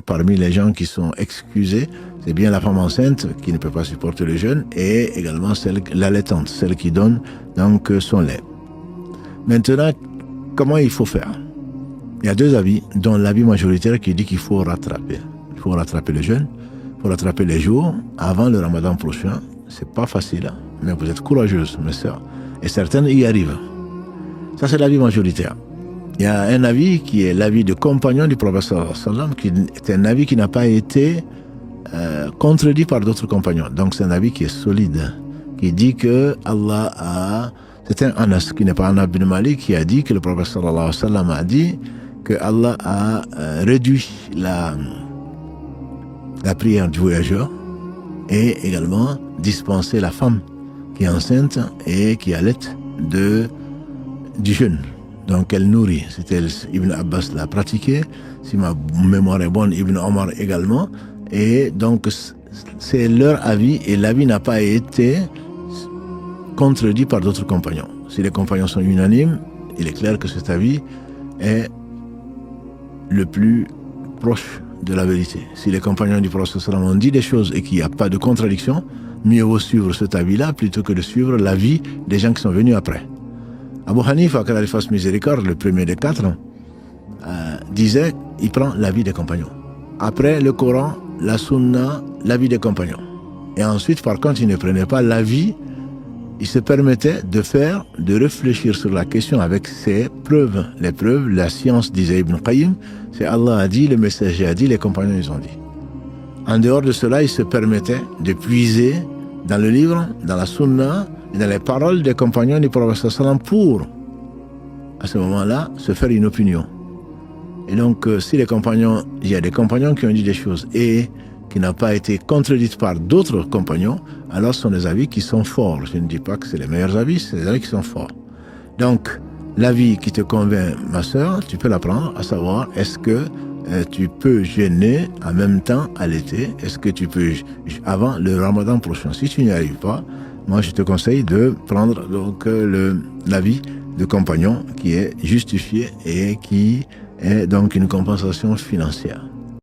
parmi les gens qui sont excusés, c'est bien la femme enceinte qui ne peut pas supporter le jeûne et également l'allaitante, celle qui donne donc son lait. Maintenant, comment il faut faire? Il y a deux avis, dont l'avis majoritaire qui dit qu'il faut rattraper. Il faut rattraper le jeûne, il faut rattraper les jours avant le ramadan prochain. C'est pas facile, mais vous êtes courageuses, mes sœurs, et certaines y arrivent. Ça, c'est l'avis majoritaire. Il y a un avis qui est l'avis de compagnon du prophète sallam, qui est un avis qui n'a pas été contredit par d'autres compagnons. Donc c'est un avis qui est solide, qui dit que Allah a... C'est un Anas qui n'est pas Anas bin Malik qui a dit que le prophète sallallahu alayhi wa sallam a dit que Allah a réduit la prière du voyageur et également dispensé la femme qui est enceinte et qui allait du jeûne. Donc elle nourrit. C'était Ibn Abbas l'a pratiqué, si ma mémoire est bonne, Ibn Omar également. Et donc c'est leur avis et l'avis n'a pas été contredit par d'autres compagnons. Si les compagnons sont unanimes, il est clair que cet avis est le plus proche de la vérité. Si les compagnons du prophète sallam ont dit des choses et qu'il n'y a pas de contradiction, mieux vaut suivre cet avis-là plutôt que de suivre l'avis des gens qui sont venus après. Abu Hanifa, qu'Allah lui fasse miséricorde, le premier des quatre, disait il prend l'avis des compagnons. Après le Coran, la Sunna, l'avis des compagnons. Et ensuite, par contre, il ne prenait pas l'avis, il se permettait de réfléchir sur la question avec ses preuves. Les preuves, la science, disait Ibn Qayyim, c'est Allah a dit, le messager a dit, les compagnons ils ont dit. En dehors de cela, il se permettait de puiser dans le livre, dans la Sunna, et dans les paroles des compagnons du prophète sallam pour, à ce moment-là, se faire une opinion. Et donc, si les compagnons, il y a des compagnons qui ont dit des choses et qui n'ont pas été contredites par d'autres compagnons, alors ce sont des avis qui sont forts. Je ne dis pas que c'est les meilleurs avis, c'est des avis qui sont forts. Donc, l'avis qui te convainc, ma sœur, tu peux l'apprendre, à savoir, est-ce que tu peux jeûner en même temps à l'été? Est-ce que tu peux, avant le ramadan prochain? Si tu n'y arrives pas, moi je te conseille de prendre donc l'avis de compagnon qui est justifié et qui est donc une compensation financière.